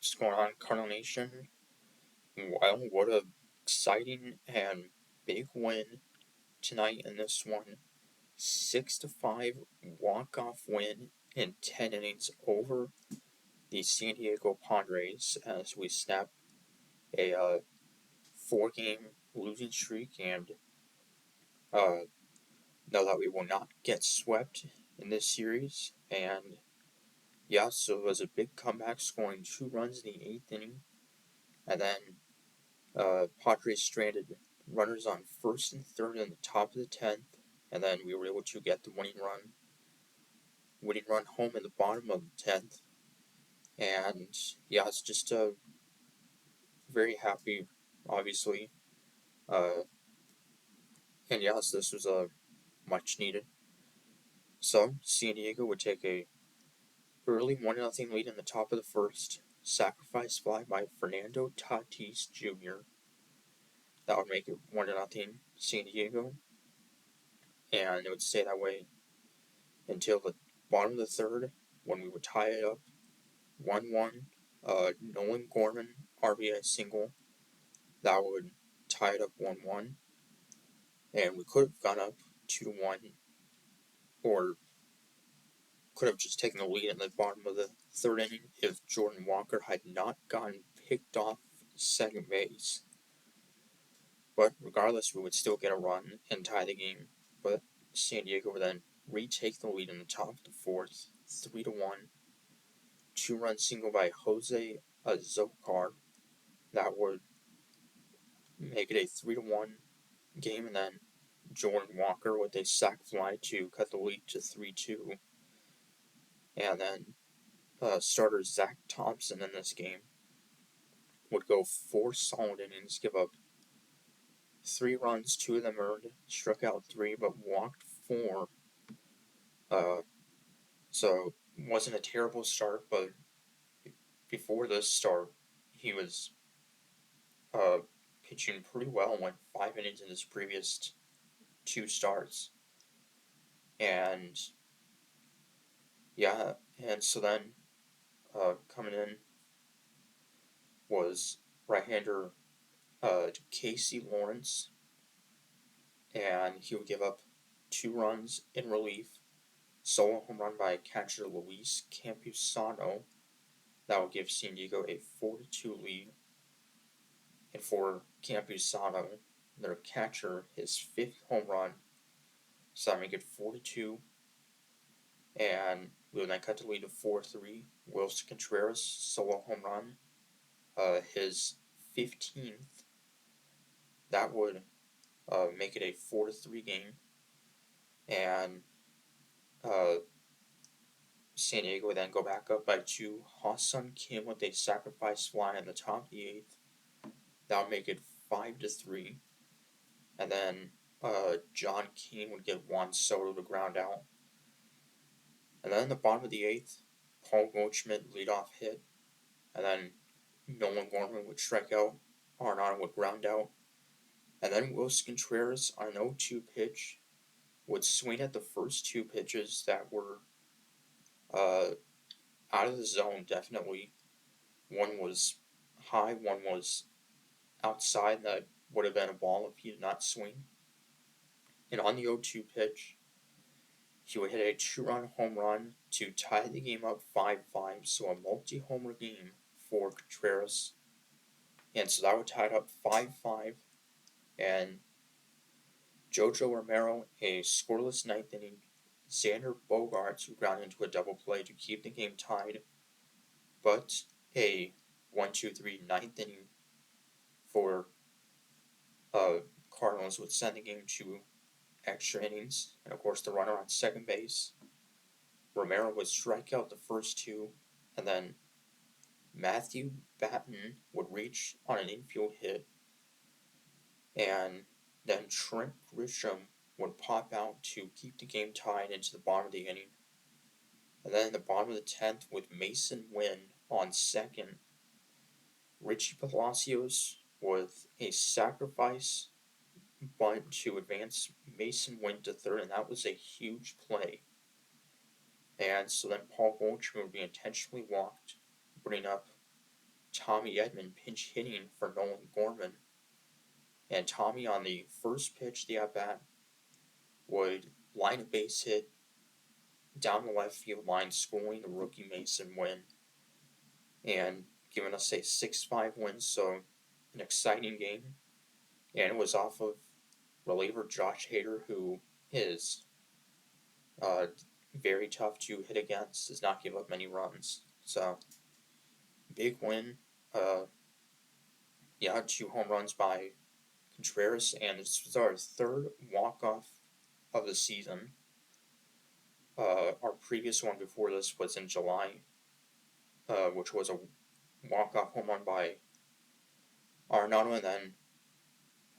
What's going on, Cardinal Nation? Well, what a exciting and big win tonight in this one. 6-5 walk-off win in 10 innings over the San Diego Padres as we snap a 4-game losing streak and know that we will not get swept in this series. And yeah, so it was a big comeback, scoring 2 runs in the 8th inning, and then Padres stranded runners on first and third in the top of the 10th, and then we were able to get the winning run home in the bottom of the 10th. And yeah, it's just very happy, obviously. And yes, this was much needed. So San Diego would take a early 1-0 lead in the top of the first. Sacrifice fly by Fernando Tatis Jr. That would make it 1-0 San Diego, and it would stay that way until the bottom of the third, when we would tie it up 1-1. Nolan Gorman RBI single, that would tie it up 1-1, and we could have gone up 2-1, or could have just taken the lead in the bottom of the third inning if Jordan Walker had not gotten picked off second base. But regardless, we would still get a run and tie the game. But San Diego would then retake the lead in the top of the fourth, 3-1. 2-run single by Jose Azocar. That would make it a 3-1 game, and then Jordan Walker with a sac fly to cut the lead to 3-2. And then starter Zach Thompson in this game would go 4 solid innings, give up 3 runs, 2 of them earned, struck out 3, but walked 4. So it wasn't a terrible start, but before this start, he was pitching pretty well and went 5 innings in his previous 2 starts. And yeah, and so then coming in was right-hander Casey Lawrence, and he would give up 2 runs in relief. Solo home run by catcher Luis Campusano. That would give San Diego a 4-2 lead. And for Campusano, their catcher, his 5th home run, so that would make it 4-2. And we would then cut the lead to 4-3. Wilson Contreras, solo home run, his 15th. That would make it a 4-3 game. And San Diego would then go back up by 2. Ha-Seong Kim with a sacrifice fly in the top of the 8th. That would make it 5-3. And then John Keane would get Juan Soto to ground out. And then in the bottom of the 8th, Paul Goldschmidt leadoff hit. And then Nolan Gorman would strike out. Arenado would ground out. And then Wilson Contreras on an 0-2 pitch would swing at the first 2 pitches that were out of the zone, definitely. One was high, one was outside, that would have been a ball if he did not swing. And on the 0-2 pitch, he would hit a 2-run home run to tie the game up 5-5, so a multi-homer game for Contreras. And so that would tie it up 5-5, and Jojo Romero, a scoreless 9th inning. Xander Bogaerts would ground into a double play to keep the game tied, but a 1-2-3 9th inning for Cardinals would send the game to extra innings, and of course the runner on second base. Romero would strike out the first 2, and then Matthew Batten would reach on an infield hit, and then Trent Grisham would pop out to keep the game tied into the bottom of the inning. And then in the bottom of the 10th, with Mason Wynn on second, Richie Palacios with a sacrifice bunt to advance Mason Wynn to third, and that was a huge play. And so then Paul Goldschmidt would be intentionally walked, bringing up Tommy Edman pinch hitting for Nolan Gorman. And Tommy, on the first pitch of the at bat, would line a base hit down the left field line, scoring the rookie Mason win and giving us a 6-5 win. So, an exciting game. And it was off of reliever Josh Hader, who is uh, very tough to hit against, does not give up many runs. So, big win. Yeah, 2 home runs by Contreras, and this was our third walk-off of the season. Our previous one before this was in July, which was a walk-off home run by Arenado, and then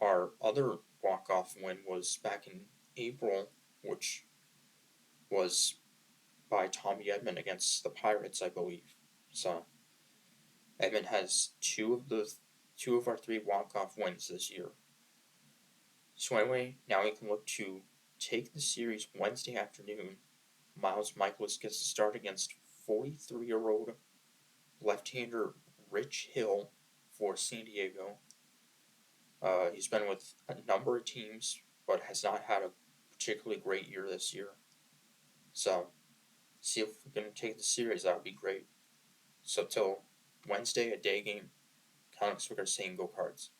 our other walk-off win was back in April, which was by Tommy Edman against the Pirates, I believe. So Edman has two of our 3 walk-off wins this year. So anyway, now we can look to take the series Wednesday afternoon. Miles Michaelis gets to start against 43-year-old left-hander Rich Hill for San Diego. He's been with a number of teams, but has not had a particularly great year this year. So, see if we can take the series. That would be great. So, till Wednesday, a day game. Comics, we're saying go Cards.